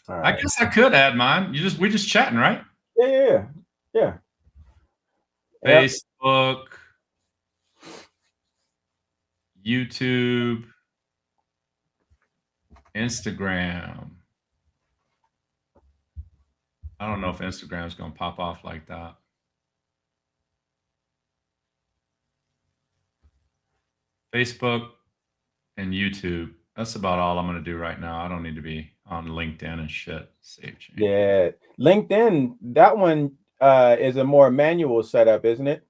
All I right. guess I could add mine. We just chatting, right? Yeah, yeah, yeah. Yeah. Yep. Facebook, YouTube, Instagram. I don't know if Instagram's gonna pop off like that. Facebook and YouTube. That's about all I'm gonna do right now. I don't need to be on LinkedIn and shit. Save change. Yeah. LinkedIn, that one is a more manual setup, isn't it?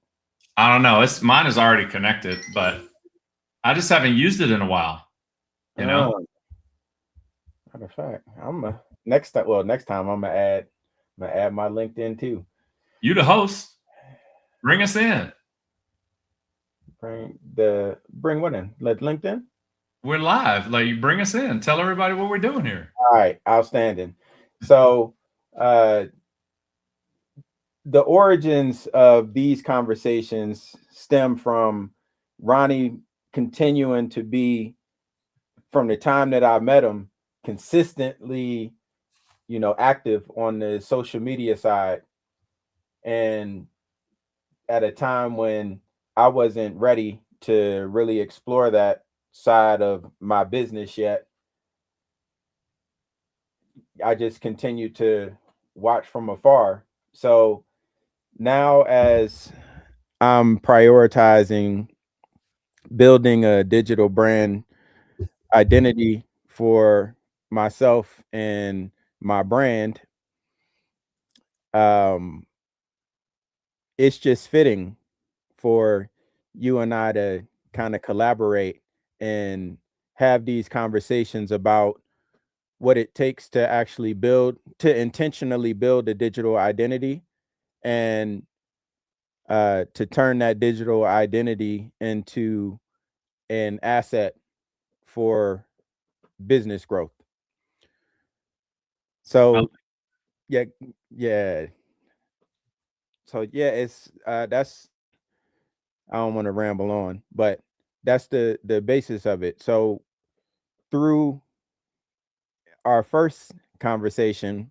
I don't know. It's mine is already connected, but I just haven't used it in a while. You know, Oh, matter of fact, next time. Well, next time I'm gonna add my LinkedIn too. you the host. Bring us in. Bring what in? Let LinkedIn. We're live. Like, bring us in. Tell everybody what we're doing here. All right, outstanding. So, uh, the origins of these conversations stem from Ronnie continuing to be, from the time that I met him, consistently, active on the social media side, and at a time when I wasn't ready to really explore that side of my business yet. I just continued to watch from afar. So now, as I'm prioritizing building a digital brand identity for myself and my brand, um, it's just fitting for you and I to kind of collaborate and have these conversations about what it takes to actually intentionally build a digital identity, and to turn that digital identity into an asset for business growth. I So yeah, yeah. So yeah, it's that's I don't want to ramble on, but that's the basis of it. So through our first conversation,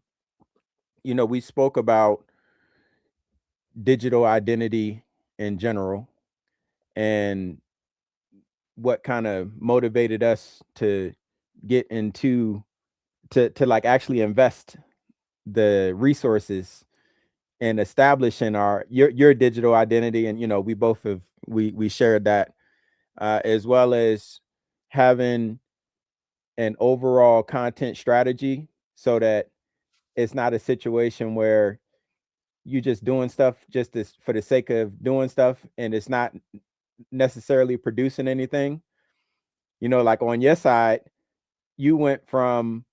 we spoke about digital identity in general, and what kind of motivated us to get into to like actually invest the resources in establishing your digital identity. And we both have we shared that, as well as having an overall content strategy, so that it's not a situation where you just doing stuff just as for the sake of doing stuff, and it's not necessarily producing anything. Like on your side, you went from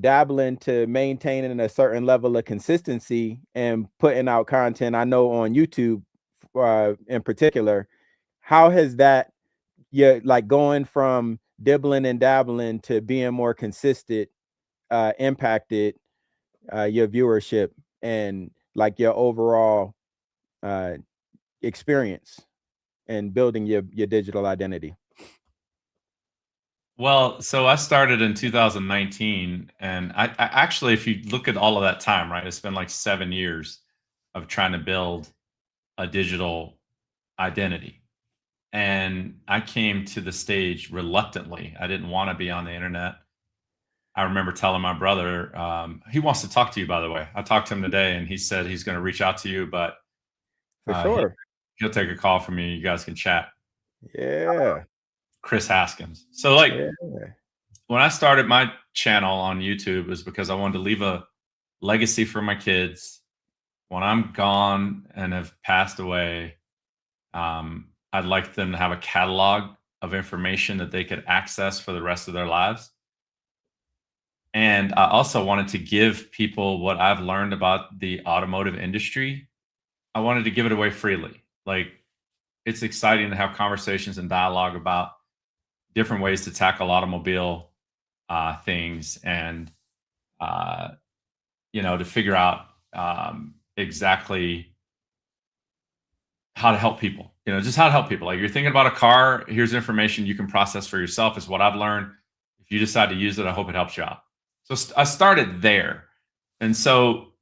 dabbling to maintaining a certain level of consistency and putting out content. I know on YouTube, in particular, how has that, yeah, like going from dibbling and dabbling to being more consistent, impacted your viewership and like your overall uh, experience in building your digital identity? Well, so I started in 2019, and I actually, if you look at all of that time, right, it's been like 7 years of trying to build a digital identity. And I came to the stage reluctantly. I didn't want to be on the internet. I remember telling my brother, he wants to talk to you, by the way. I talked to him today, and he said he's going to reach out to you, but For uh, he, sure. he'll take a call from me. You guys can chat. Yeah. Chris Haskins. So, like, Yeah. when I started my channel on YouTube, it was because I wanted to leave a legacy for my kids. When I'm gone and have passed away, I'd like them to have a catalog of information that they could access for the rest of their lives. And I also wanted to give people what I've learned about the automotive industry. I wanted to give it away freely. Like, it's exciting to have conversations and dialogue about different ways to tackle automobile things, and uh, to figure out exactly how to help people. Just how to help people. Like, you're thinking about a car, here's information you can process for yourself, is what I've learned. If you decide to use it, I hope it helps you out. So I started there. And so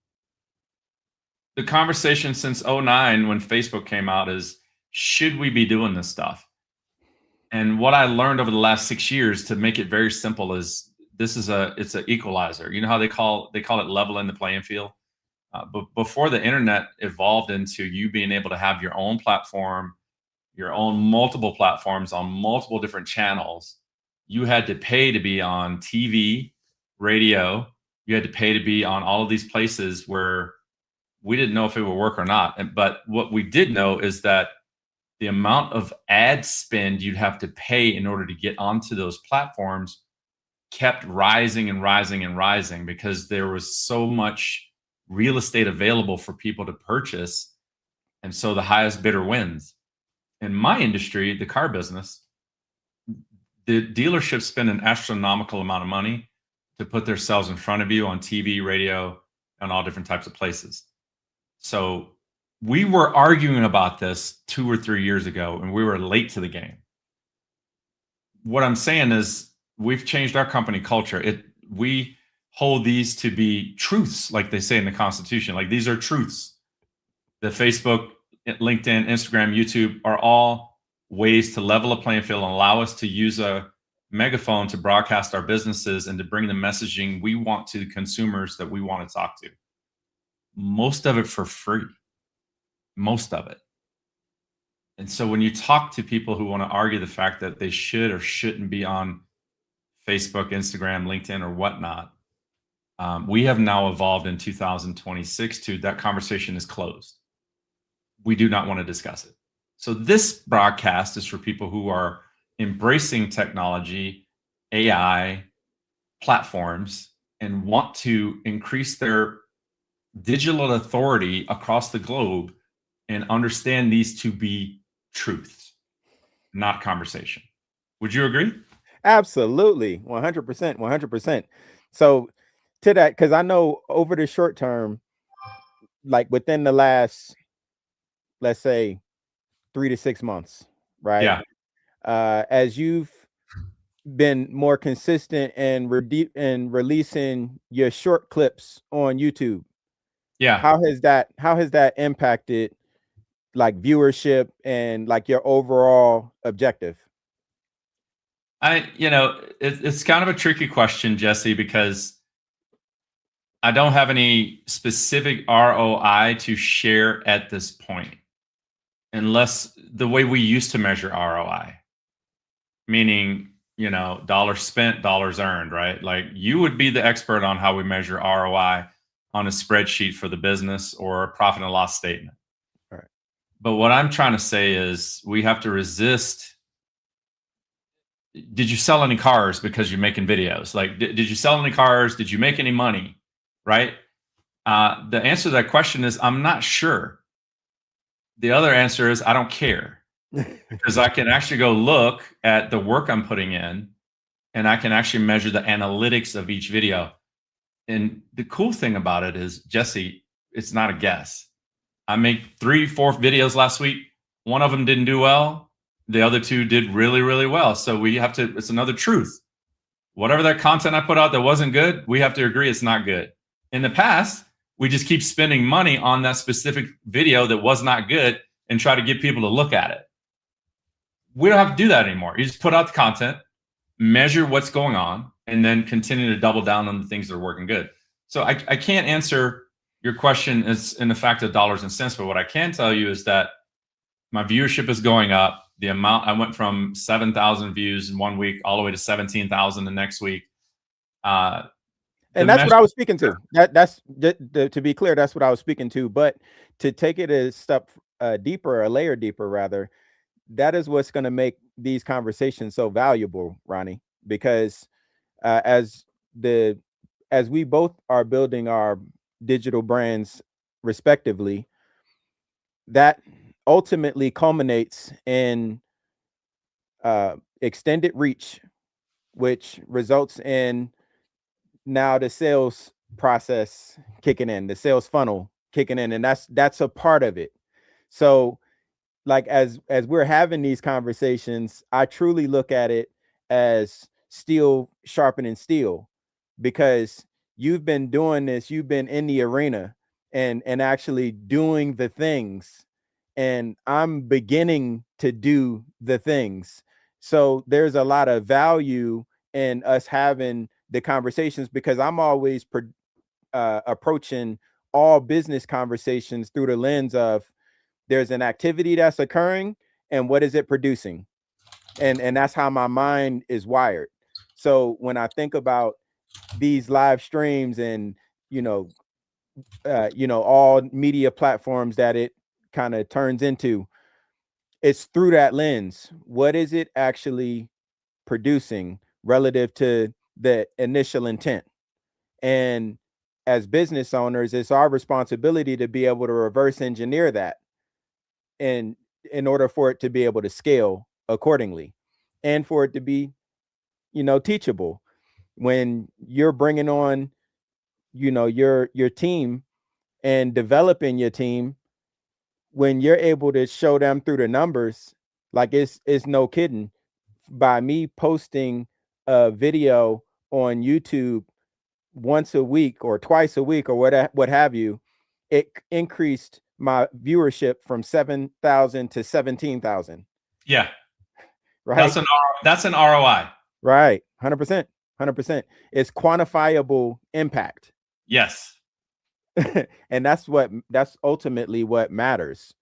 the conversation since '09 when Facebook came out is, should we be doing this stuff? And what I learned over the last 6 years, to make it very simple, is it's an equalizer. You know how they call it leveling the playing field. But before the internet evolved into you being able to have your own platform, your own multiple platforms on multiple different channels, you had to pay to be on TV, radio. You had to pay to be on all of these places where we didn't know if it would work or not. But what we did know is that the amount of ad spend you'd have to pay in order to get onto those platforms kept rising and rising and rising, because there was so much real estate available for people to purchase. And so the highest bidder wins. In my industry, the car business, the dealerships spend an astronomical amount of money to put themselves in front of you on TV, radio, and all different types of places. So we were arguing about this 2 or 3 years ago, and we were late to the game. What I'm saying is, we've changed our company culture. We hold these to be truths, like they say in the Constitution. Like, these are truths. The Facebook, LinkedIn, Instagram, YouTube are all ways to level a playing field and allow us to use a megaphone to broadcast our businesses and to bring the messaging we want to the consumers that we want to talk to. Most of it for free. Most of it. And so when you talk to people who want to argue the fact that they should or shouldn't be on Facebook, Instagram, LinkedIn, or whatnot, we have now evolved in 2026 to that conversation is closed. We do not want to discuss it. So this broadcast is for people who are embracing technology, AI, platforms, and want to increase their digital authority across the globe and understand these to be truths, not conversation. Would you agree? Absolutely. 100%. 100%. So to that, because I know over the short term, like within the last, let's say, 3 to 6 months, right? Yeah. As you've been more consistent and releasing your short clips on YouTube, Yeah. how has that impacted like viewership and like your overall objective? It's kind of a tricky question, Jesse, because I don't have any specific ROI to share at this point, unless the way we used to measure ROI, meaning, dollars spent, dollars earned, right? Like, you would be the expert on how we measure ROI on a spreadsheet for the business or a profit and loss statement. Right. But what I'm trying to say is, we have to resist. Did you sell any cars because you're making videos? Like, did you sell any cars? Did you make any money? Right? The answer to that question is, I'm not sure. The other answer is, I don't care, because I can actually go look at the work I'm putting in, and I can actually measure the analytics of each video. And the cool thing about it is, Jesse, it's not a guess. I made 3, 4 videos last week. One of them didn't do well. The other 2 did really, really well. So it's another truth. Whatever that content I put out that wasn't good, we have to agree it's not good. In the past, we just keep spending money on that specific video that was not good and try to get people to look at it. We don't have to do that anymore. You just put out the content, measure what's going on, and then continue to double down on the things that are working good. So I can't answer your question is in the fact of dollars and cents, but what I can tell you is that my viewership is going up. The amount, I went from 7,000 views in 1 week all the way to 17,000 the next week. And that's what I was speaking to. That's to be clear, that's what I was speaking to. But to take it a step deeper, a layer deeper, rather, that is what's going to make these conversations so valuable, Ronnie. Because as we both are building our digital brands respectively, that ultimately culminates in extended reach, which results in now the sales process kicking in, the sales funnel kicking in, and that's a part of it. So like as we're having these conversations, I truly look at it as steel sharpening steel. because you've been doing this, you've been in the arena and actually doing the things, and I'm beginning to do the things. So there's a lot of value in us having the conversations, because I'm always approaching all business conversations through the lens of there's an activity that's occurring and what is it producing, and that's how my mind is wired. So when I think about these live streams and you know all media platforms that it kind of turns into, it's through that lens. What is it actually producing relative to the initial intent? And as business owners, it's our responsibility to be able to reverse engineer that, and in order for it to be able to scale accordingly, and for it to be teachable. When you're bringing on your team and developing your team, when you're able to show them through the numbers, like it's no kidding, by me posting a video on YouTube once a week or twice a week or what have you, it increased my viewership from 7,000 to 17,000. Yeah. Right. That's an ROI. Right. 100%. 100%. It's quantifiable impact. Yes. And that's ultimately what matters.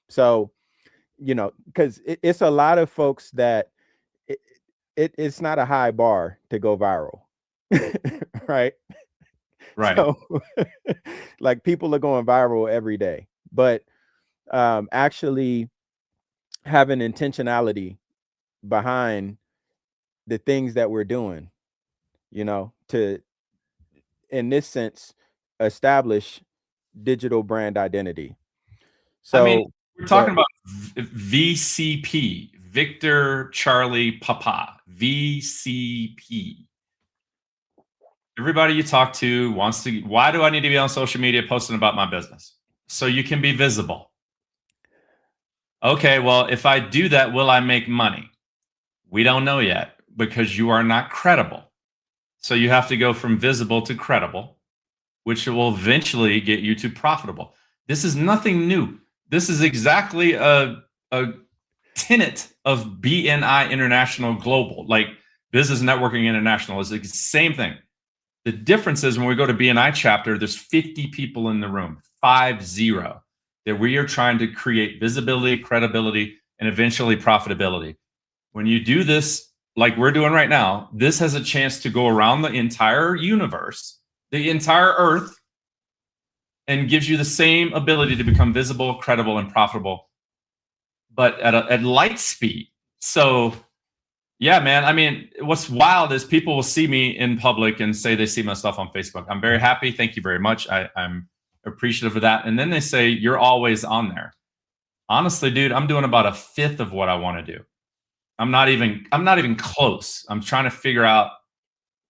So, because it's a lot of folks that it's not a high bar to go viral. Right. Right. So like people are going viral every day, but actually having intentionality behind the things that we're doing, to, in this sense, establish digital brand identity. So I mean, we're go talking ahead. about VCP, Victor Charlie Papa, VCP. Everybody you talk to wants to, why do I need to be on social media posting about my business? So you can be visible. Okay, well, if I do that, will I make money? We don't know yet because you are not credible. So you have to go from visible to credible, which will eventually get you to profitable. This is nothing new. This is exactly a tenet of BNI International Global, like Business Networking International is the same thing. The difference is when we go to BNI chapter, there's 50 people in the room, 50, that we are trying to create visibility, credibility, and eventually profitability. When you do this, like we're doing right now, this has a chance to go around the entire universe, the entire earth, and gives you the same ability to become visible, credible, and profitable, but at light speed. So yeah, man. I mean, what's wild is people will see me in public and say they see my stuff on Facebook. I'm very happy. Thank you very much. I'm appreciative of that. And then they say, you're always on there. Honestly, dude, I'm doing about a fifth of what I want to do. I'm not even close. I'm trying to figure out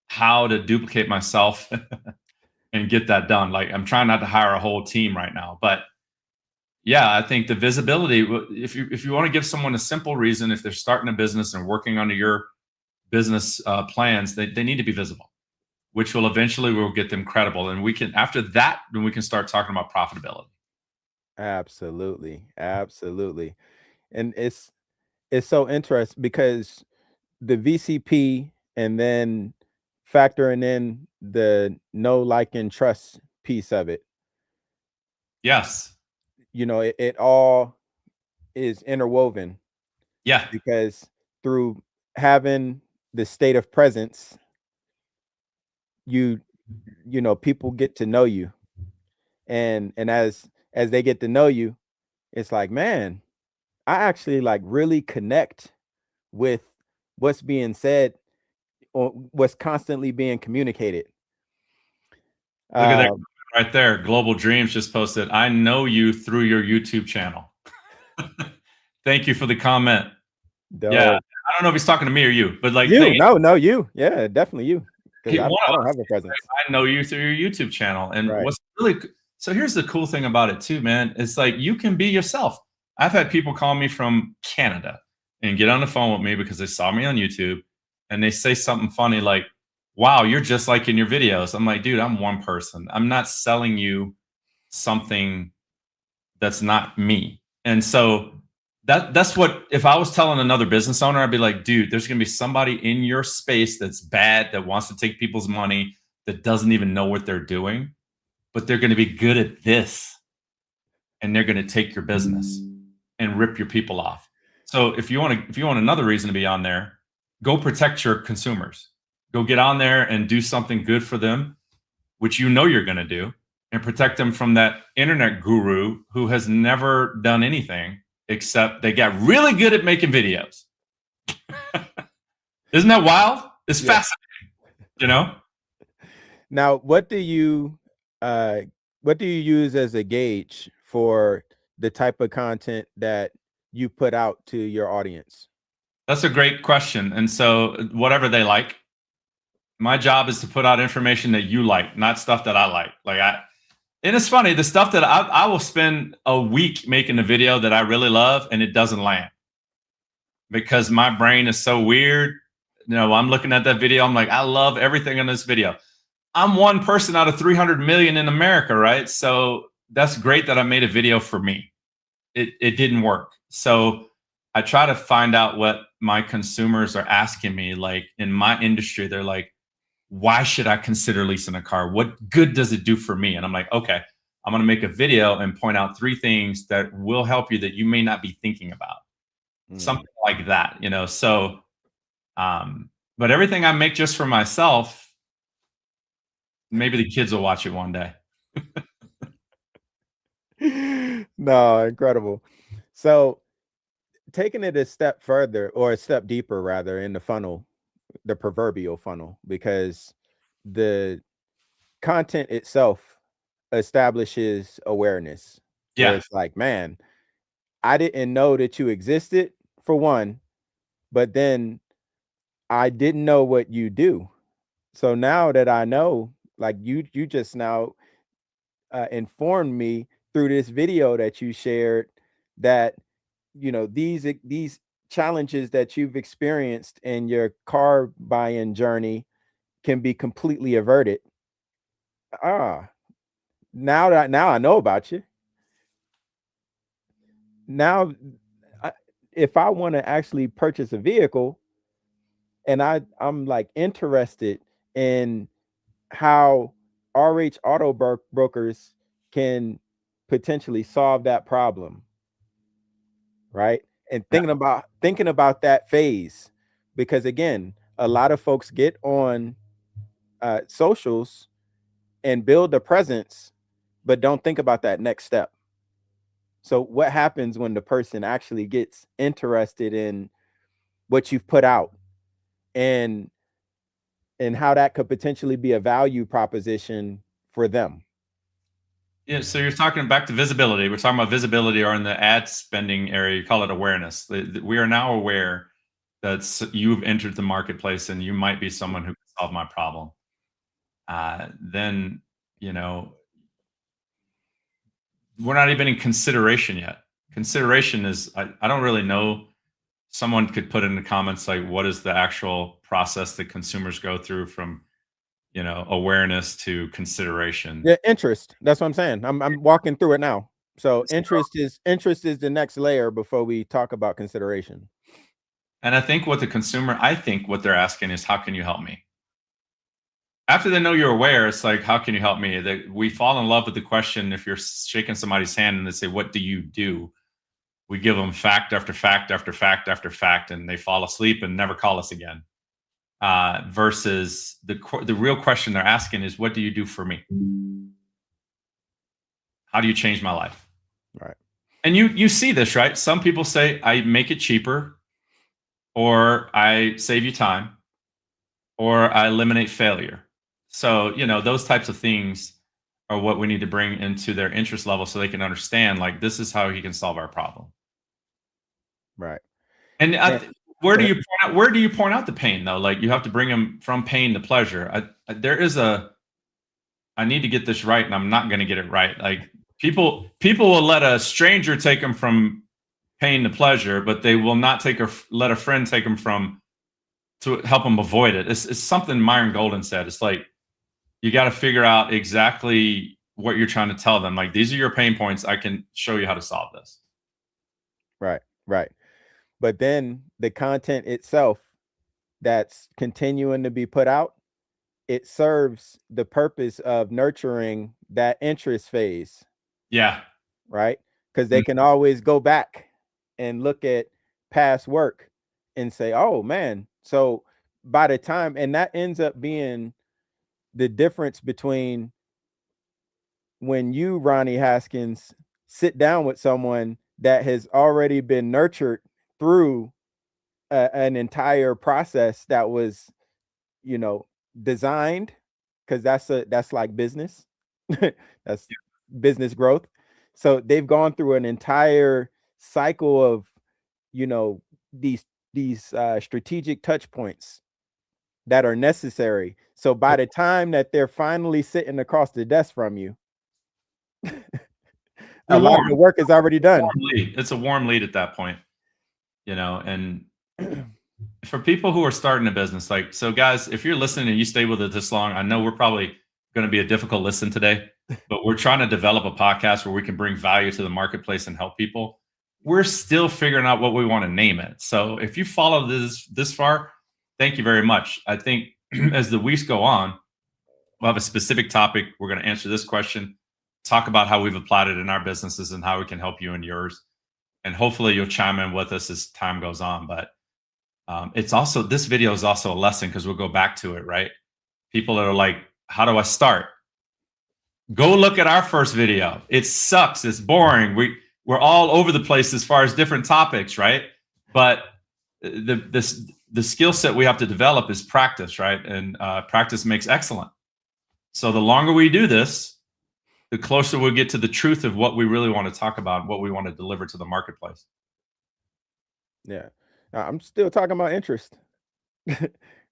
how to duplicate myself and get that done. Like I'm trying not to hire a whole team right now, but yeah, I think the visibility, if you want to give someone a simple reason, if they're starting a business and working under your business plans, they need to be visible, which will eventually will get them credible. And we can, after that, then we can start talking about profitability. Absolutely. Absolutely. And it's so interesting because the VCP, and then factoring in the know, like, and trust piece of it, Yes. it all is interwoven, Yeah. because through having the state of presence, you people get to know you, and as they get to know you, it's like, man, I actually like really connect with what's being said or what's constantly being communicated. Look at that Um, right there. Global Dreams just posted, I know you through your YouTube channel. Thank you for the comment. Yeah. dope. I don't know if he's talking to me or you, but like, You, no, you, yeah, definitely you, because one I of don't us, have a presence. I know you through your YouTube channel. And Right. what's really, so here's the cool thing about it too, man. It's like, you can be yourself. I've had people call me from Canada and get on the phone with me because they saw me on YouTube and they say something funny like, wow, you're just like in your videos. I'm like, dude, I'm one person. I'm not selling you something that's not me. And so that's what, if I was telling another business owner, I'd be like, dude, there's gonna be somebody in your space that's bad, that wants to take people's money, that doesn't even know what they're doing, but they're gonna be good at this, and they're gonna take your business and rip your people off. So if you want another reason to be on there, go protect your consumers. Go get on there and do something good for them, which you know you're gonna do, and protect them from that internet guru who has never done anything except they got really good at making videos. Isn't that wild? It's Yeah. fascinating, you know? Now, what do you use as a gauge for the type of content that you put out to your audience? That's a great question. And so, whatever they like, my job is to put out information that you like, not stuff that I like. And it's funny, the stuff that I will spend a week making a video that I really love, and it doesn't land because my brain is so weird. You know, I'm looking at that video, I'm like, I love everything in this video. I'm one person out of 300 million in America, right? So that's great that I made a video for me. It didn't work. So I try to find out what my consumers are asking me. Like in my industry, they're like, why should I consider leasing a car? What good does it do for me? And I'm like, okay, I'm going to make a video and point out 3 things that will help you that you may not be thinking about. Mm. Something like that, you know? So, but everything I make just for myself, maybe the kids will watch it one day. No, incredible. So, taking it a step further, or a step deeper rather, in the funnel, the proverbial funnel, because the content itself establishes awareness, where Yeah. it's like, man, I didn't know that you existed, for one, but then I didn't know what you do. So now that I know, like you just now informed me through this video that you shared, that these challenges that you've experienced in your car buying journey can be completely averted. Ah, now I know about you. Now, I, if I want to actually purchase a vehicle, and I'm like interested in how RH Brokers can potentially solve that problem, right? And Yeah. thinking about that phase, because again, a lot of folks get on socials and build a presence, but don't think about that next step. So what happens when the person actually gets interested in what you've put out, and how that could potentially be a value proposition for them? Yeah, so you're talking back to visibility. We're talking about visibility, or in the ad spending area, you call it awareness. We are now aware that you've entered the marketplace and you might be someone who can solve my problem. Then, you know, we're not even in consideration yet. Consideration is, I don't really know. Someone could put in the comments, like, what is the actual process that consumers go through from, awareness to consideration? Yeah, interest. That's what I'm saying. I'm walking through it now. So interest is the next layer before we talk about consideration. And I think what they're asking is, how can you help me? After they know you're aware, it's like, how can you help me? We fall in love with the question. If you're shaking somebody's hand and they say, what do you do? We give them fact after fact after fact after fact, and they fall asleep and never call us again. Versus the real question they're asking is, what do you do for me? How do you change my life? Right. And you see this, right? Some people say, I make it cheaper, or I save you time, or I eliminate failure. So, those types of things are what we need to bring into their interest level, so they can understand, like, this is how he can solve our problem. Right. And And where go do ahead. you point out the pain, though? Like, you have to bring them from pain to pleasure. I need to get this right, and I'm not going to get it right. Like, people will let a stranger take them from pain to pleasure, but they will not let a friend take them from to help them avoid it. It's something Myron Golden said. It's like, you got to figure out exactly what you're trying to tell them. Like, these are your pain points. I can show you how to solve this. Right, right. But then the content itself that's continuing to be put out, it serves the purpose of nurturing that interest phase. Yeah. Right. Because they can always go back and look at past work and say, oh man. So by the time, and that ends up being the difference between when you, Ronnie Haskins, sit down with someone that has already been nurtured through an entire process that was, you know, designed, because that's like business. That's business growth. So they've gone through an entire cycle of, you know, these strategic touch points that are necessary. So by the time that they're finally sitting across the desk from you, a They're lot of warm. the work is already done. It's a warm lead at that point, you know. And for people who are starting a business, like, so guys, if you're listening and you stay with it this long, I know we're probably going to be a difficult listen today, but we're trying to develop a podcast where we can bring value to the marketplace and help people. We're still figuring out what we want to name it. So if you follow this far, thank you very much. I think as the weeks go on, we'll have a specific topic. We're going to answer this question, talk about how we've applied it in our businesses and how we can help you in yours. And hopefully you'll chime in with us as time goes on. But it's also, this video is also a lesson, because we'll go back to it, right? People that are like, how do I start? Go look at our first video. It sucks. It's boring. We're all over the place as far as different topics, right? But the skill set we have to develop is practice, right? And practice makes excellent. So the longer we do this, the closer we'll get to the truth of what we really want to talk about, what we want to deliver to the marketplace. Yeah. I'm still talking about interest.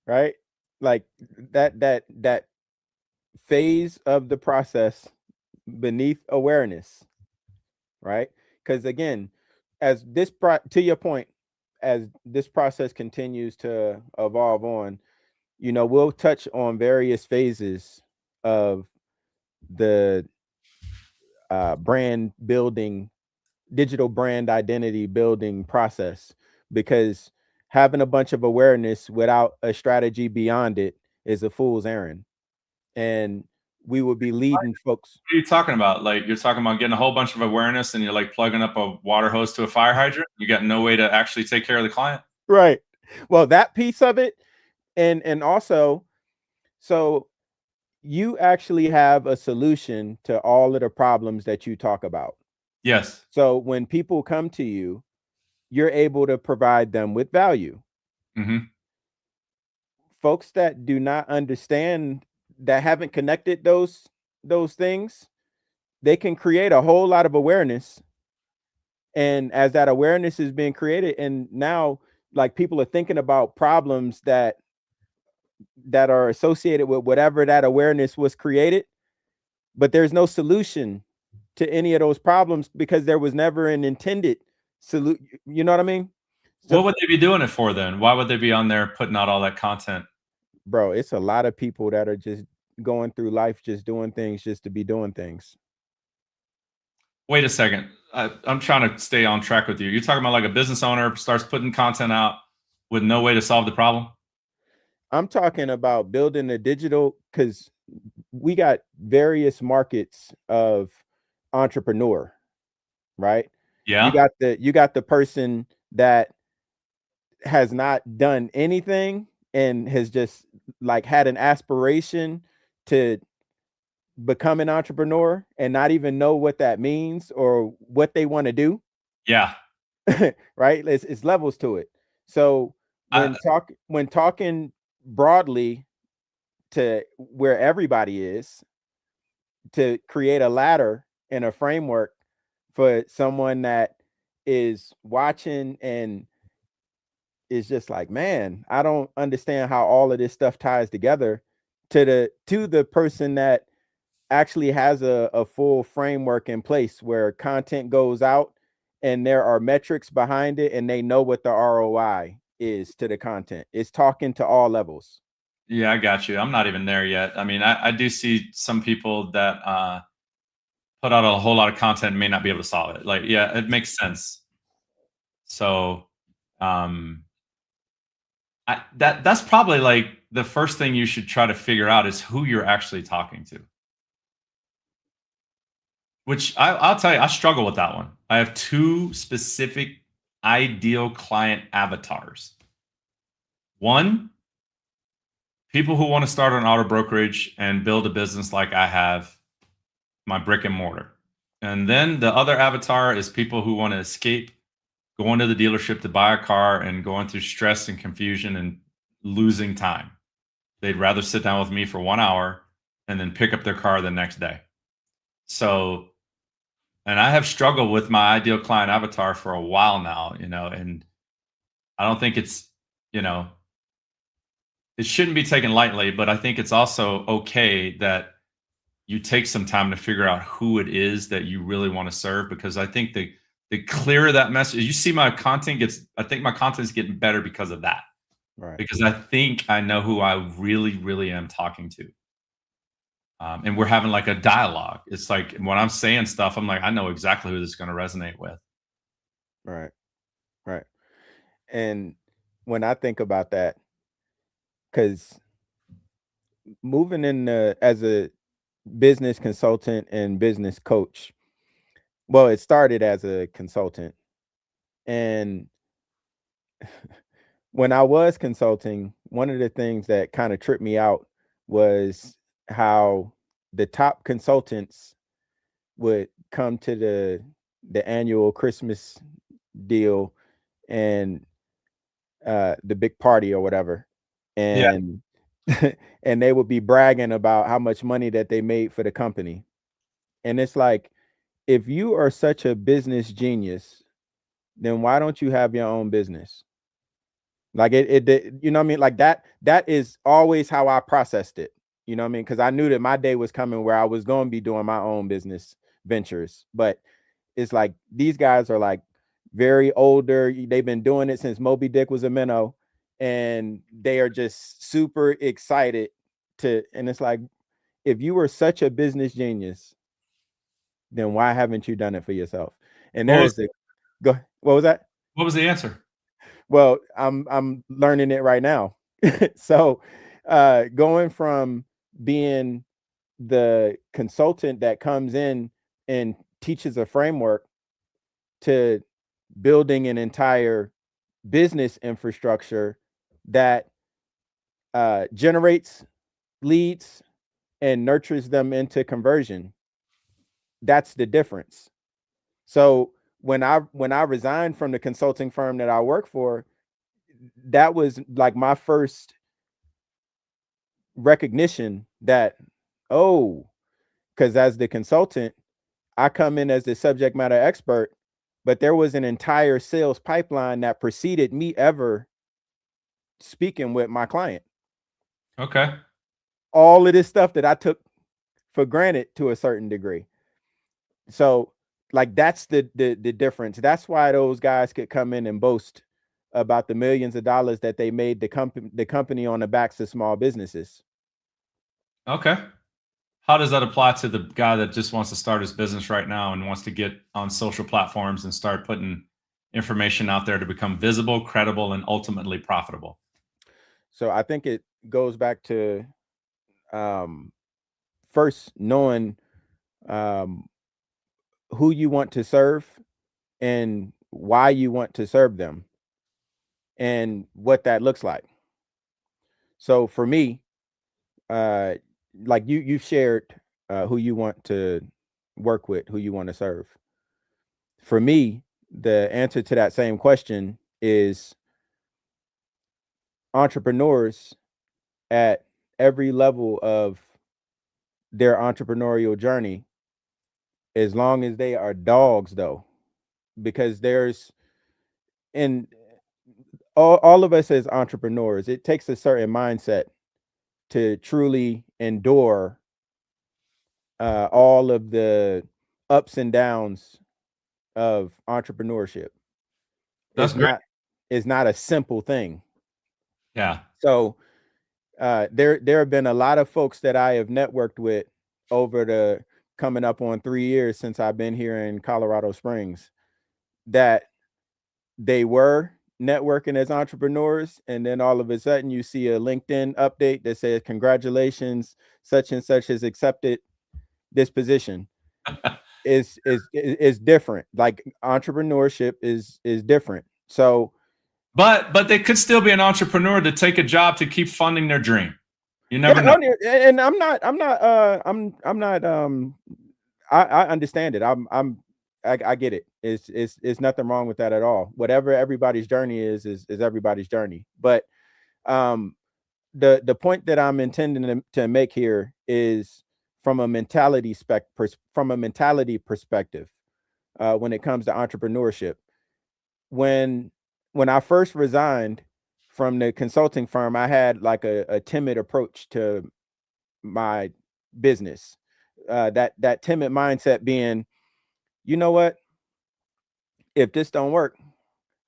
Right? Like that phase of the process beneath awareness, right? Because again, as to your point, as this process continues to evolve on, you know, we'll touch on various phases of the brand building, digital brand identity building process, because having a bunch of awareness without a strategy beyond it is a fool's errand. And we would be leading folks. What are you talking about? Like, you're talking about getting a whole bunch of awareness and you're like plugging up a water hose to a fire hydrant. You got no way to actually take care of the client. Right. Well, that piece of it, and also, so you actually have a solution to all of the problems that you talk about. Yes. So when people come to you, you're able to provide them with value. Mm-hmm. Folks that do not understand, that haven't connected those things, they can create a whole lot of awareness. And as that awareness is being created, and now like people are thinking about problems that are associated with whatever that awareness was created, but there's no solution to any of those problems because there was never an intended solution. You know what I mean? So, What would they be doing it for then? Why would they be on there putting out all that content? bro, it's a lot of people that are just going through life, just doing things just to be doing things. Wait a second. I'm trying to stay on track with you. You're talking about like a business owner starts putting content out with no way to solve the problem? I'm talking about building a digital, because we got various markets of entrepreneur, right? Yeah. You got the person that has not done anything and has just like had an aspiration to become an entrepreneur and not even know what that means or what they want to do. Yeah. Right? It's levels to it. So when talking broadly to where everybody is, to create a ladder and a framework for someone that is watching and is just like, man, I don't understand how all of this stuff ties together, to the person that actually has a full framework in place where content goes out and there are metrics behind it and they know what the ROI is to the content. It's talking to all levels. Yeah, I got you. I'm not even there yet. I mean, I do see some people that put out a whole lot of content and may not be able to solve it. Like, yeah, it makes sense. So, um, that's probably like the first thing you should try to figure out is who you're actually talking to. Which I'll tell you, I struggle with that one. I have two specific ideal client avatars. One, people who want to start an auto brokerage and build a business like I have, my brick and mortar. And then the other avatar is people who want to escape going to the dealership to buy a car and going through stress and confusion and losing time. They'd rather sit down with me for 1 hour and then pick up their car the next day. So, and I have struggled with my ideal client avatar for a while now, and I don't think it's, you know, it shouldn't be taken lightly, but I think it's also okay that you take some time to figure out who it is that you really want to serve, because I think the clearer that message, you see my content gets, I think my content is getting better because of that. Right. Because I think I know who I really, really am talking to. And we're having like a dialogue. It's like when I'm saying stuff, I'm like, I know exactly who this is going to resonate with. Right. Right. And when I think about that, because moving in as a business consultant and business coach, well, it started as a consultant. And when I was consulting, one of the things that kind of tripped me out was how the top consultants would come to the annual Christmas deal and the big party or whatever, Yeah. and and they would be bragging about how much money that they made for the company. And it's like, if you are such a business genius, then why don't you have your own business? Like you know what I mean? Like that is always how I processed it. You know what I mean? Because I knew that my day was coming where I was going to be doing my own business ventures. But it's like these guys are like very older. They've been doing it since Moby Dick was a minnow, and they are just super excited to. And it's like, if you were such a business genius, then why haven't you done it for yourself? And What there was is a go. What was that? what was the answer? Well, I'm learning it right now. So, going from being the consultant that comes in and teaches a framework to building an entire business infrastructure that generates leads and nurtures them into conversion. That's the difference. So when I resigned from the consulting firm that I work for, that was like my first recognition that, oh, because as the consultant, I come in as the subject matter expert, but there was an entire sales pipeline that preceded me ever speaking with my client. Okay. All of this stuff that I took for granted to a certain degree. So, like, that's the difference. That's why those guys could come in and boast about the millions of dollars that they made the company on the backs of small businesses. Okay. How does that apply to the guy that just wants to start his business right now and wants to get on social platforms and start putting information out there to become visible, credible, and ultimately profitable? So I think it goes back to um, first knowing um, who you want to serve and why you want to serve them and what that looks like. So for me, uh, like you've shared who you want to work with, who you want to serve. For me, the answer to that same question is entrepreneurs at every level of their entrepreneurial journey, as long as they are dogs, though, because there's in all of us as entrepreneurs, it takes a certain mindset to truly endure all of the ups and downs of entrepreneurship. That's It's great. not is not a simple thing. Yeah. So there have been a lot of folks that I have networked with over the coming up on 3 years since I've been here in Colorado Springs, that they were networking as entrepreneurs, and then all of a sudden you see a LinkedIn update that says congratulations, such and such has accepted this position. Is different. Like entrepreneurship is different. So But they could still be an entrepreneur to take a job to keep funding their dream. You never yeah, know. and I'm not I understand it. I get it. It's nothing wrong with that at all. Whatever everybody's journey is everybody's journey. But um the point that I'm intending to make here is from a from a mentality perspective, when it comes to entrepreneurship. When when I first resigned from the consulting firm, I had like a timid approach to my business. That timid mindset being, you know what, if this don't work,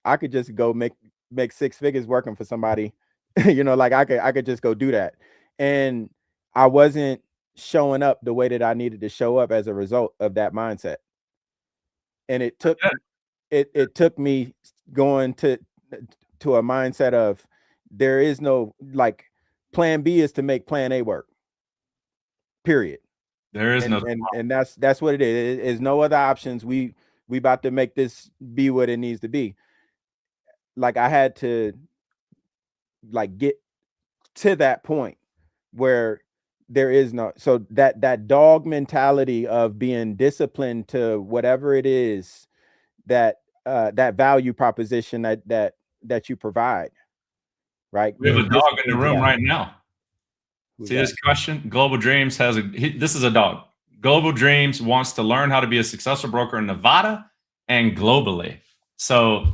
I could just go make six figures working for somebody. Like I could just go do that. And I wasn't showing up the way that I needed to show up as a result of that mindset. And it took me going to a mindset of, there is no, like, plan B is to make plan A work. Period. There is no And that's what it is. It is no other options. We about to make this be what it needs to be. Like I had to like get to that point where there is no, so that dog mentality of being disciplined to whatever it is that that value proposition that you provide, right? We have a Being dog in the disciplined to room that. right now. Who's See that? this question? Global Dreams has this is a dog. Global Dreams wants to learn how to be a successful broker in Nevada and globally. So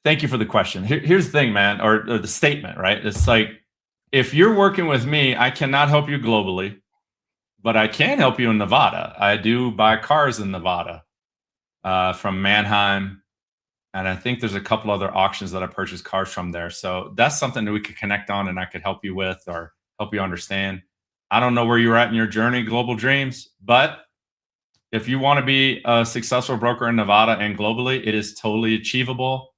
thank you for the question. Here's the thing, man, or the statement, right? It's like, if you're working with me, I cannot help you globally, but I can help you in Nevada. I do buy cars in Nevada, from Manheim, and I think there's a couple other auctions that I purchase cars from there. So that's something that we could connect on, and I could help you with or help you understand. I don't know where you're at in your journey, Global Dreams, but if you want to be a successful broker in Nevada and globally, it is totally achievable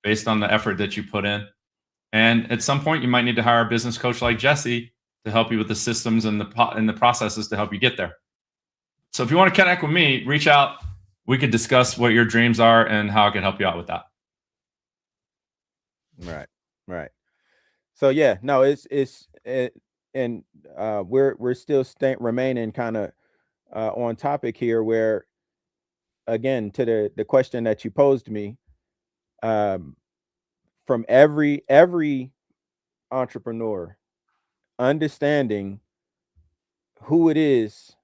based on the effort that you put in. And at some point, you might need to hire a business coach like Jesse to help you with the systems and the processes to help you get there. So if you want to connect with me, reach out. We could discuss what your dreams are and how I can help you out with that. Right, right. So yeah, no, and we're still remaining kind of on topic here, where again, to the question that you posed me, um, from every entrepreneur understanding who it is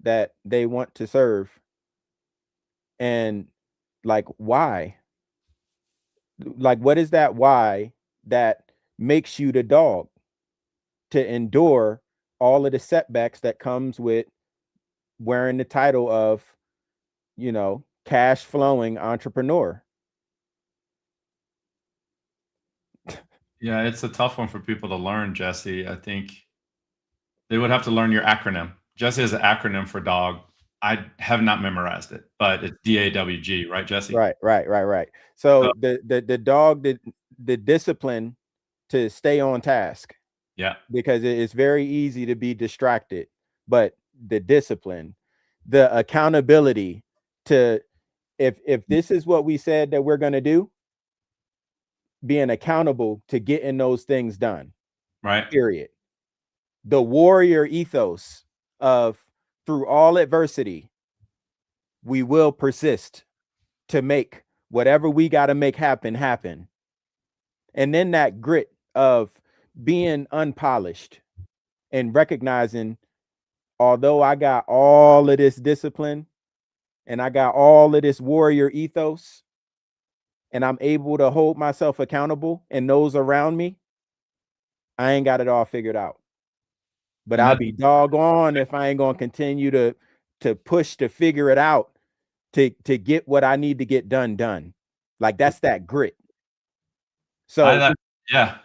that they want to serve, and like why, like what is that why that makes you the dog to endure all of the setbacks that comes with wearing the title of, cash flowing entrepreneur. Yeah, it's a tough one for people to learn, Jesse. I think they would have to learn your acronym. Jesse has an acronym for dog. I have not memorized it, but it's DAWG, right, Jesse? Right. So, So the dog, the discipline to stay on task, yeah, because it's very easy to be distracted, but the discipline, the accountability to, if this is what we said that we're going to do, being accountable to getting those things done. right. Period. The warrior ethos of, through all adversity, we will persist to make whatever we got to make happen. And then that grit of being unpolished and recognizing, although I got all of this discipline and I got all of this warrior ethos, and I'm able to hold myself accountable and those around me, I ain't got it all figured out. But And I'll that, be doggone if I ain't gonna continue to push to figure it out, to get what I need to get done. Like that's that grit. So yeah.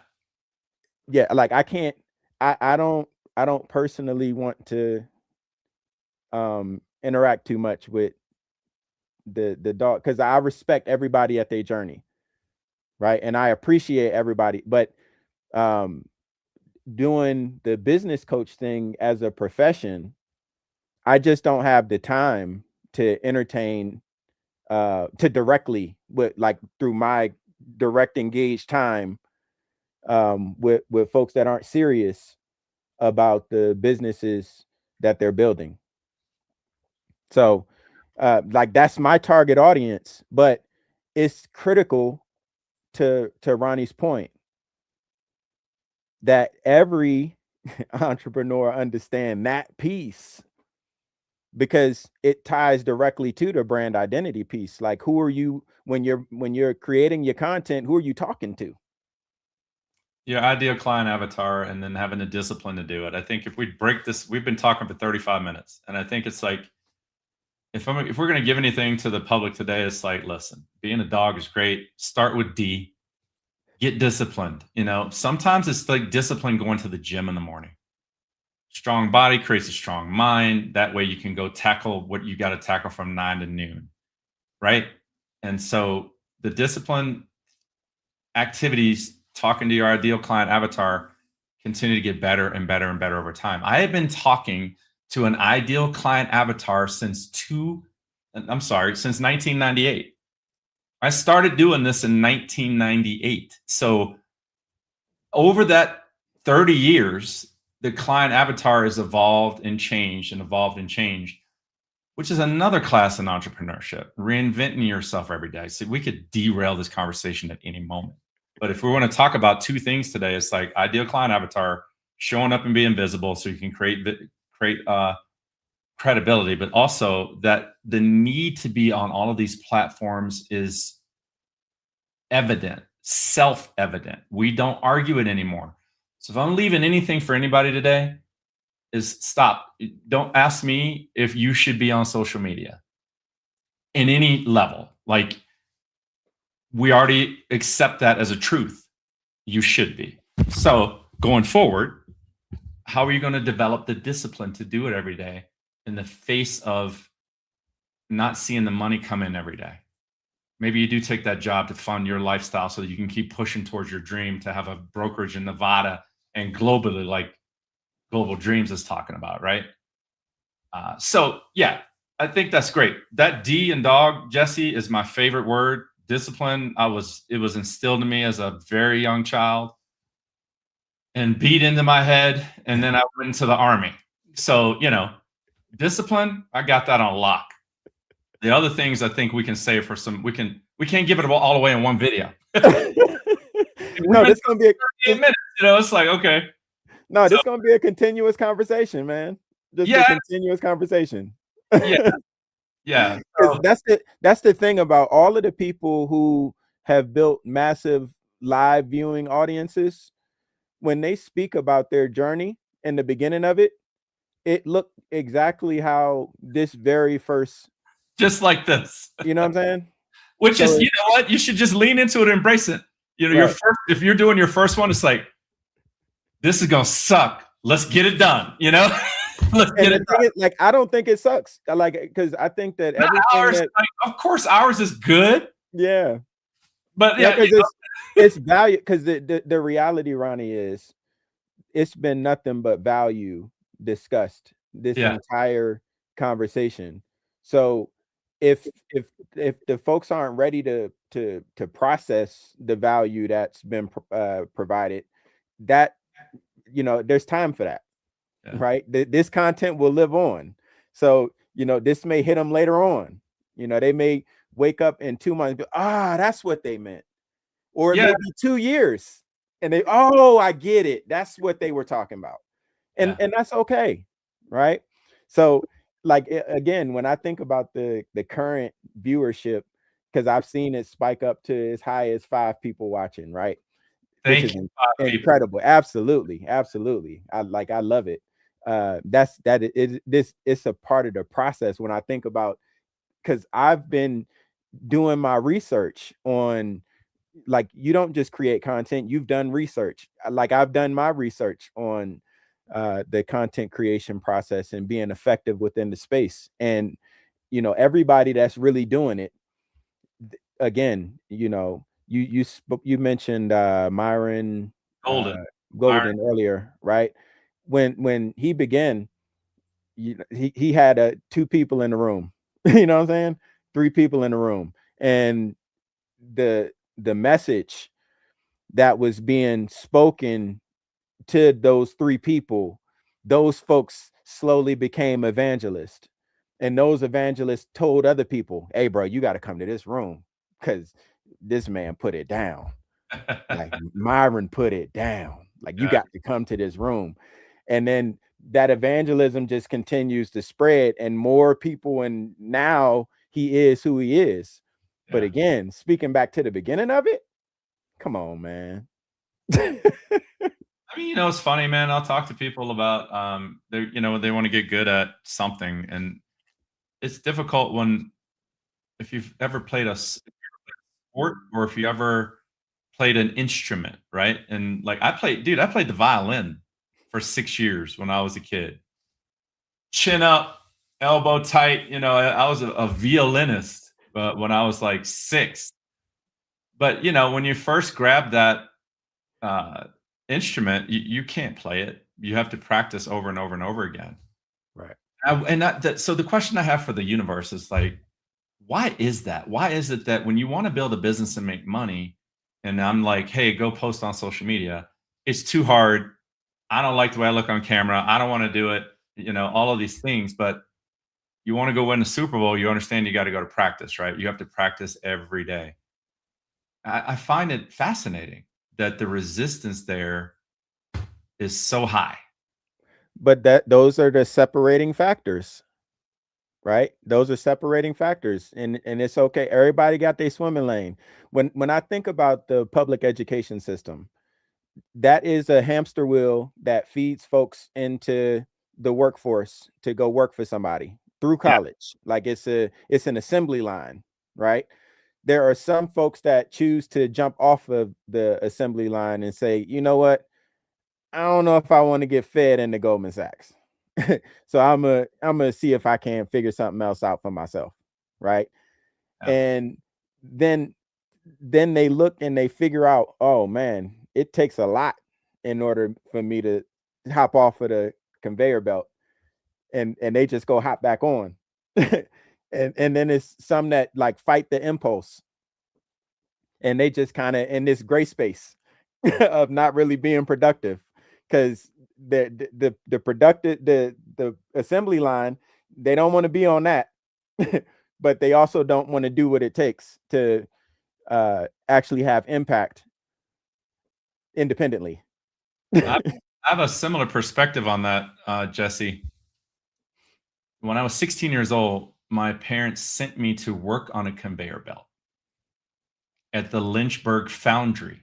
yeah, like I can't, I don't personally want to interact too much with the dog, because I respect everybody at their journey, right? And I appreciate everybody, but um doing the business coach thing as a profession, I just don't have the time to entertain to directly with, like, through my direct engaged time with folks that aren't serious about the businesses that they're building. So like that's my target audience, but it's critical to Ronnie's point that every entrepreneur understand that piece, because it ties directly to the brand identity piece. Like, who are you when you're creating your content? Who are you talking to? Your ideal client avatar, and then having the discipline to do it. I think if we break this, we've been talking for 35 minutes, and I think it's like, if we're going to give anything to the public today, it's like, listen, being a dog is great. Start with D. Get disciplined. Sometimes it's like discipline going to the gym in the morning. Strong body creates a strong mind. That way you can go tackle what you got to tackle from 9 to noon, right? And so the discipline activities, talking to your ideal client avatar, continue to get better and better and better over time. I have been talking to an ideal client avatar since 1998. I started doing this in 1998. So over that 30 years, the client avatar has evolved and changed and evolved and changed, which is another class in entrepreneurship, reinventing yourself every day. So we could derail this conversation at any moment. But if we want to talk about two things today, it's like ideal client avatar, showing up and being visible so you can create credibility, but also that the need to be on all of these platforms is evident, self-evident. We don't argue it anymore. So if I'm leaving anything for anybody today, is stop. Don't ask me if you should be on social media in any level. Like, we already accept that as a truth. You should be. So going forward, how are you going to develop the discipline to do it every day in the face of not seeing the money come in every day? Maybe you do take that job to fund your lifestyle so that you can keep pushing towards your dream to have a brokerage in Nevada and globally, like Global Dreams is talking about, right? So yeah, I think that's great. That D in dog, Jesse, is my favorite word. Discipline. It was instilled in me as a very young child and beat into my head. And then I went into the Army. So, discipline, I got that on lock. The other things I think we can say we can't give it all away in one video. No, this gonna be 38 minutes, it's like, okay. No, this gonna be a continuous conversation, man. Just a continuous conversation. Yeah. Yeah. So, that's the thing about all of the people who have built massive live viewing audiences. When they speak about their journey in the beginning of it, it looked exactly how this very first, just like this. You know what I'm saying? Which is, you know what? You should just lean into it and embrace it. Your first, if you're doing your first one, it's like, this is gonna suck. Let's get it done. Let's get it done. Like, I don't think it sucks. Because I think that everything of course, ours is good. Yeah. But yeah, it's value, because the reality, Ronnie, is it's been nothing but value discussed this entire conversation. So if the folks aren't ready to process the value that's been provided, that there's time for that, right? This content will live on. So this may hit them later on. They may wake up in 2 months, that's what they meant. Or it may be 2 years and I get it. That's what they were talking about. And that's okay. Right. So, like, again, when I think about the current viewership, because I've seen it spike up to as high as 5 people watching, right? Which is incredible. Absolutely. Absolutely. I love it. It's a part of the process when I think about, because I've been doing my research on like you don't just create content, you've done research. Like I've done my research on the content creation process and being effective within the space. And everybody that's really doing it, again, you mentioned Myron Golden. Golden earlier, right? When he began, he had two people in the room. You know what I'm saying? Three people in the room, and the message that was being spoken to those three people, those folks slowly became evangelists. And those evangelists told other people, hey, bro, you got to come to this room because this man put it down. Like Myron put it down. Like you got to come to this room. And then that evangelism just continues to spread, and more people, and now he is who he is. But again, speaking back to the beginning of it, come on, man. I mean, it's funny, man. I'll talk to people about they want to get good at something, and it's difficult when if you've ever played a sport or if you ever played an instrument, right? And like I played the violin for 6 years when I was a kid. Chin up, elbow tight. I was a violinist when I was like 6. But when you first grab that instrument, you can't play it. You have to practice over and over and over again. Right. So the question I have for the universe is like, why is that? Why is it that when you want to build a business and make money, and I'm like, hey, go post on social media, it's too hard. I don't like the way I look on camera. I don't want to do it. All of these things, but you want to go win the Super Bowl, you understand you got to go to practice, right? You have to practice every day. I find it fascinating that the resistance there is so high. But those are the separating factors, right? Those are separating factors, and it's okay. Everybody got their swimming lane. When I think about the public education system, that is a hamster wheel that feeds folks into the workforce to go work for somebody through Yeah. college. Like it's an assembly line, right? There are some folks that choose to jump off of the assembly line and say, you know what? I don't know if I want to get fed into Goldman Sachs. So I'm gonna see if I can figure something else out for myself, right? Yeah. And then they look and they figure out, oh man, it takes a lot in order for me to hop off of the conveyor belt, and they just go hop back on. And then it's some that like fight the impulse, and they just kind of in this gray space of not really being productive, because the productive the assembly line, they don't want to be on that. But they also don't want to do what it takes to actually have impact independently. I have a similar perspective on that, Jesse. When I was 16 years old, my parents sent me to work on a conveyor belt at the Lynchburg Foundry.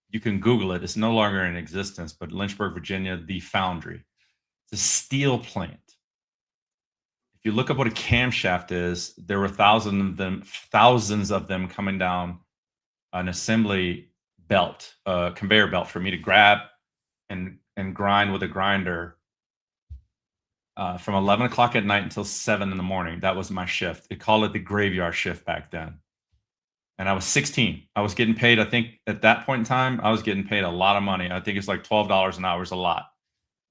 You can Google it. It's no longer in existence, but Lynchburg, Virginia, the foundry. It's a steel plant. If you look up what a camshaft is, there were thousands of them coming down an assembly belt, a conveyor belt for me to grab and grind with a grinder from 11 o'clock at night until 7 in the morning. That was my shift. They called it the graveyard shift back then. And I was 16. I was getting paid, I think at that point in time, I was getting paid a lot of money. I think it's like $12 an hour is a lot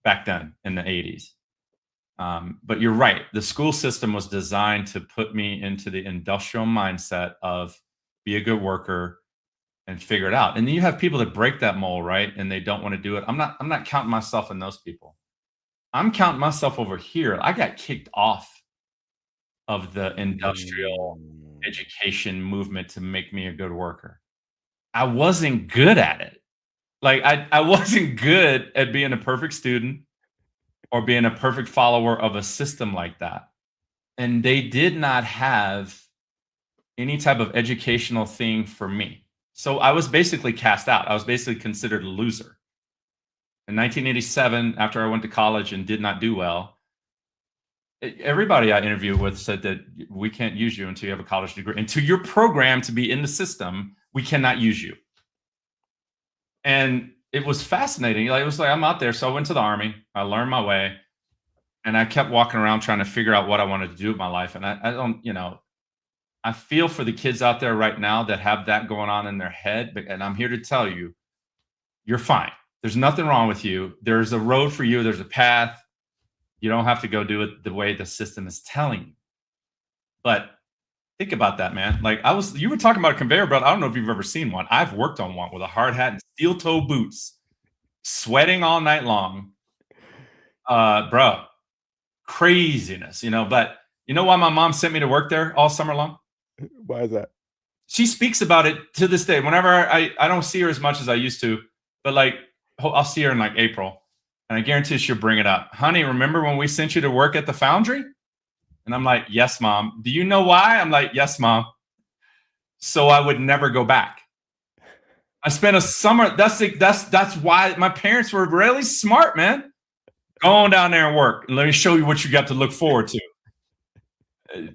back then in the 80s. But you're right. The school system was designed to put me into the industrial mindset of be a good worker and figure it out. And then you have people that break that mold, right? And they don't want to do it. I'm not counting myself in those people. I'm counting myself over here. I got kicked off of the industrial education movement to make me a good worker. I wasn't good at it. Like I wasn't good at being a perfect student or being a perfect follower of a system like that. And they did not have any type of educational thing for me. So I was basically cast out. I was basically considered a loser. In 1987, after I went to college and did not do well, everybody I interviewed with said that we can't use you until you have a college degree, until you're programmed to be in the system we cannot use you. And it was fascinating. Like, it was like, I'm out there. So I went to the Army. I learned my way. And I kept walking around trying to figure out what I wanted to do with my life. And I don't, I feel for the kids out there right now that have that going on in their head. And I'm here to tell you, you're fine. There's nothing wrong with you. There's a road for you. There's a path. You don't have to go do it the way the system is telling you. But think about that, man. Like, you were talking about a conveyor belt. I don't know if you've ever seen one. I've worked on one with a hard hat and steel toe boots, sweating all night long. Bro, craziness, but you know why my mom sent me to work there all summer long? Why is that? She speaks about it to this day. Whenever I don't see her as much as I used to, but like, I'll see her in like April, and I guarantee she'll bring it up. Honey, remember when we sent you to work at the foundry? And I'm like, yes, Mom. Do you know why? I'm like, yes, Mom. So I would never go back. I spent a summer. That's why my parents were really smart, man. Go on down there and work, and let me show you what you got to look forward to.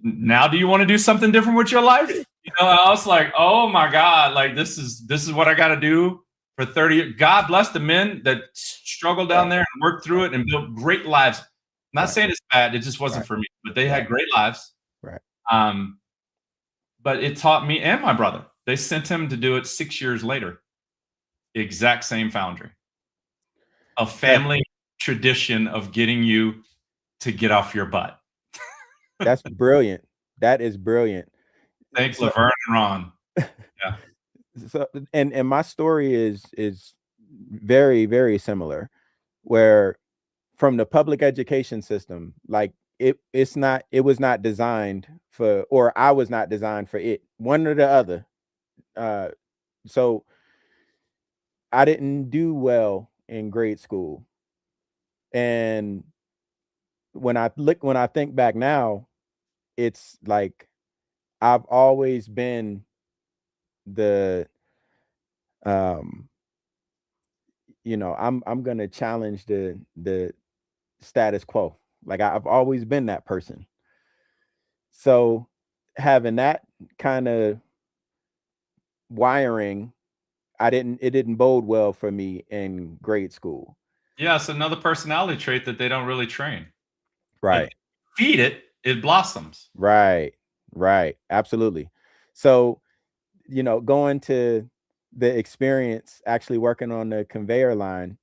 Now, do you want to do something different with your life? I was like, oh my God, like this is what I got to do for 30 years. God bless the men that struggled down there and worked through it and built great lives. I'm not saying it's bad. It just wasn't for me, but they had great lives. Right. But it taught me and my brother. They sent him to do it 6 years later. Exact same foundry. A family tradition of getting you to get off your butt. That's brilliant. That is brilliant. Thanks, Laverne and Ron. Yeah. So, and my story is very, very similar, where from the public education system, like it was not designed for, or I was not designed for it, one or the other. So I didn't do well in grade school. And when I think back now, it's like I've always been the I'm going to challenge the status quo. Like I've always been that person. So having that kind of wiring, it didn't bode well for me in grade school. Yeah, it's another personality trait that they don't really train. Right. Feed it, it blossoms. Right. Absolutely. So, going to the experience actually working on the conveyor line,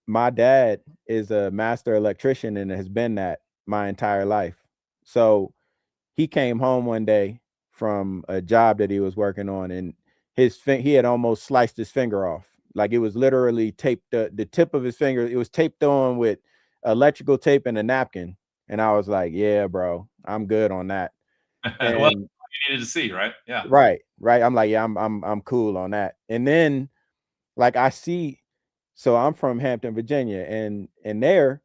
my dad is a master electrician and has been that my entire life. So he came home one day from a job that he was working on, and he had almost sliced his finger off. Like it was literally taped, the tip of his finger, it was taped on with electrical tape and a napkin. And I was like, yeah, bro, I'm good on that. And well, you needed to see, right? Yeah. Right. I'm like, yeah, I'm cool on that. And then like I see, so I'm from Hampton, Virginia, and there,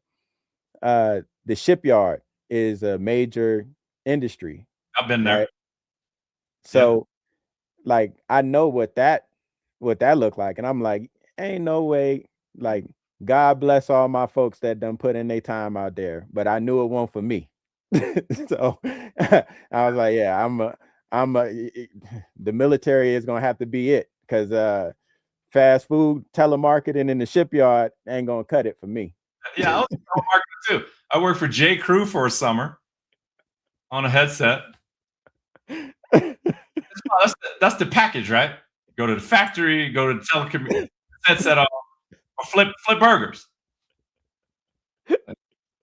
the shipyard is a major industry. I've been there. Right? So like I know what that looked like. And I'm like, ain't no way, like, God bless all my folks that done put in their time out there, but I knew it wasn't for me. So I was like, yeah, the military is gonna have to be it, because fast food, telemarketing in the shipyard ain't gonna cut it for me. Yeah, I was telemarketing too. I worked for J. Crew for a summer on a headset. That's the package, right? Go to the factory, go to the telecommunications headset off, or flip burgers.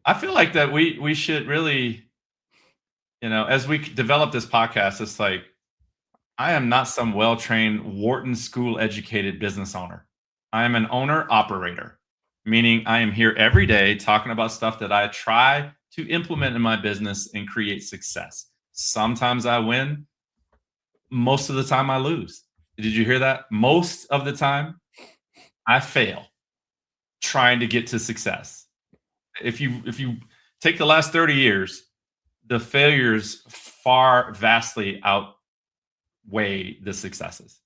I feel like that we should really, as we develop this podcast, it's like, I am not some well-trained Wharton school educated business owner. I am an owner operator, meaning I am here every day talking about stuff that I try to implement in my business and create success. Sometimes I win. Most of the time I lose. Did you hear that? Most of the time I fail trying to get to success. If you take the last 30 years, the failures far vastly outweigh the successes.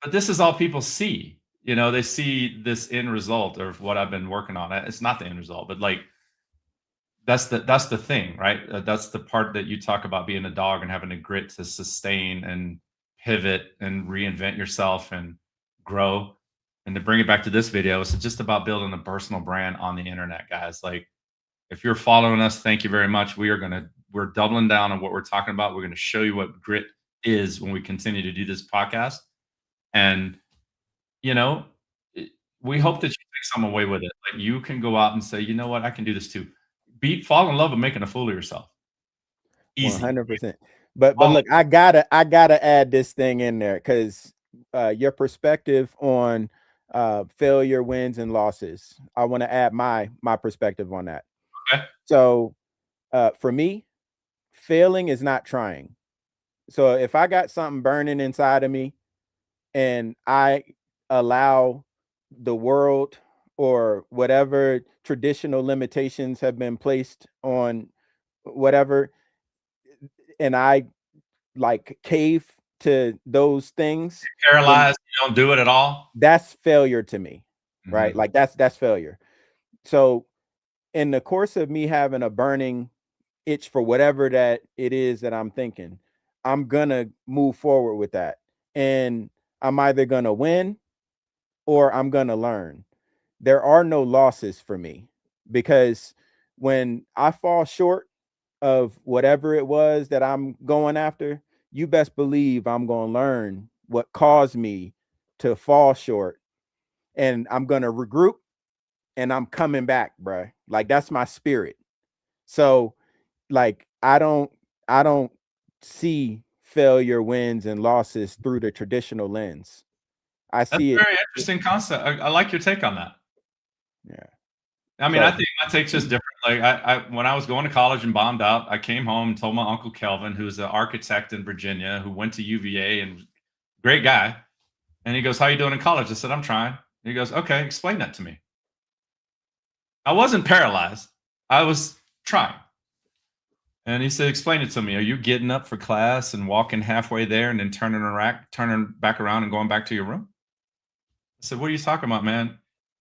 But this is all people see. They see this end result of what I've been working on. It's not the end result, but like that's the thing, right? That's the part that you talk about, being a dog and having the grit to sustain and pivot and reinvent yourself and grow. And to bring it back to this video, it's just about building a personal brand on the internet, guys. Like, if you're following us, thank you very much. We're doubling down on what we're talking about. We're going to show you what grit is when we continue to do this podcast. And, you know, we hope that you take some away with it. Like, you can go out and say, you know what, I can do this too. Fall in love with making a fool of yourself. Easy. 100%. But look, I gotta add this thing in there, because your perspective on failure, wins, and losses. I want to add my perspective on that. Okay. So for me, failing is not trying. So if I got something burning inside of me and I allow the world or whatever traditional limitations have been placed on whatever, and I like cave to those things, Paralyzed, you don't do it at all. That's failure to me, right? Mhm. Like that's failure. So in the course of me having a burning itch for whatever that it is that I'm thinking, I'm gonna move forward with that. And I'm either gonna win or I'm gonna learn. There are no losses for me, because when I fall short of whatever it was that I'm going after, you best believe I'm gonna learn what caused me to fall short, and I'm gonna regroup and I'm coming back, bruh. Like that's my spirit. So like I don't see failure, wins, and losses through the traditional lens. I That's a see it. very interesting concept. I like your take on that. Yeah. I mean, I So think my take's just different. Like, I when I was going to college and bombed out, I came home and told my uncle Kelvin, who's an architect in Virginia, who went to UVA and great guy. And he goes, "How you doing in college?" I said, "I'm trying." He goes, "Okay, explain that to me." I wasn't paralyzed. I was trying. And he said, "Explain it to me. Are you getting up for class and walking halfway there and then turning back around and going back to your room?" I said, "What are you talking about, man?"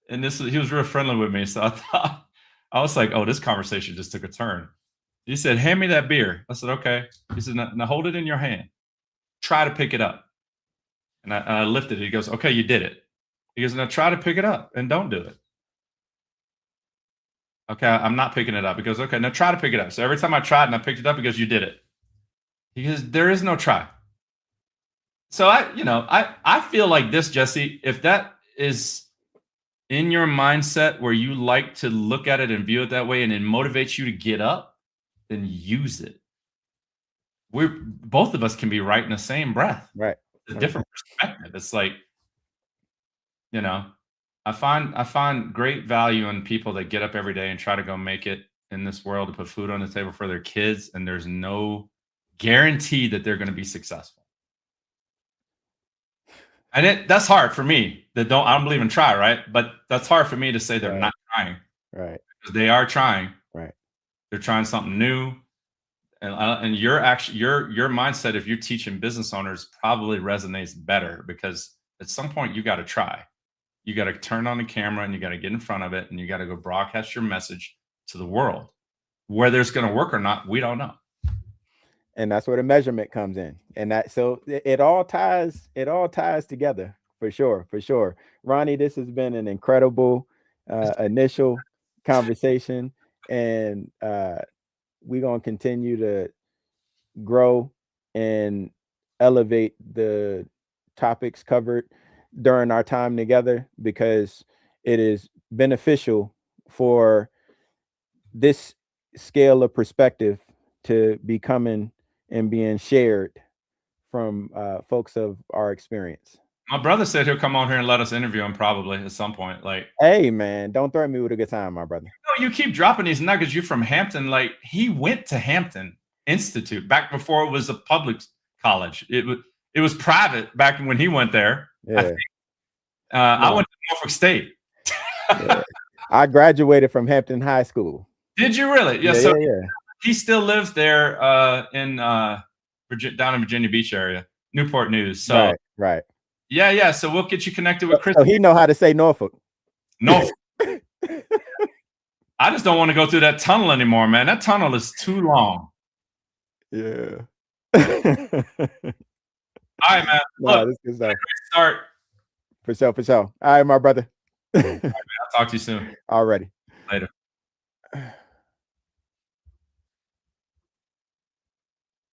And he was real friendly with me. So I was like, "Oh, this conversation just took a turn." He said, "Hand me that beer." I said, "Okay." He said, "Now hold it in your hand. Try to pick it up." And I lifted it. He goes, "Okay, you did it." He goes, "Now try to pick it up and don't do it." Okay, I'm not picking it up. He goes, "Okay, now try to pick it up." So every time I tried and I picked it up, he goes, "You did it." He goes, "There is no try." So I feel like this, Jesse, if that is in your mindset where you like to look at it and view it that way and it motivates you to get up, then use it. We're both of us can be right in the same breath. right. It's a 100%. different perspective. It's like, you know, I find great value in people that get up every day and try to go make it in this world to put food on the table for their kids, and there's no guarantee that they're going to be successful. And that's hard for me that I don't believe in try, right? But that's hard for me to say they're Right. not trying, Right. because they are trying. Right. They're trying something new. And your mindset, if you're teaching business owners, probably resonates better, because at some point you got to try. You got to turn on the camera and you got to get in front of it and you got to go broadcast your message to the world. Whether it's going to work or not, we don't know. And that's where the measurement comes in. And that, so it all ties together, for sure. Ronnie, this has been an incredible initial conversation, and we're going to continue to grow and elevate the topics covered during our time together, because it is beneficial for this scale of perspective to be coming and being shared from folks of our experience. My brother said he'll come on here and let us interview him probably at some point. Like, Hey man, don't threaten me with a good time, my brother. you keep dropping these nuggets. You're from Hampton. Like, he went to Hampton Institute back before it was a public college. It was private back when he went there. I Yeah. think. I went to Norfolk State. Yeah. I graduated from Hampton High School. Did you really? Yeah, So yeah. he still lives there in down in Virginia Beach area, Newport News. So right. yeah. So we'll get you connected with Chris. So he know how to say Norfolk. Norfolk. I just don't want to go through that tunnel anymore, man. That tunnel is too long. Yeah. All right, man. No, Look, this good stuff. start. For sure, for sure. All right, my brother. I'll talk to you soon. Already. Later.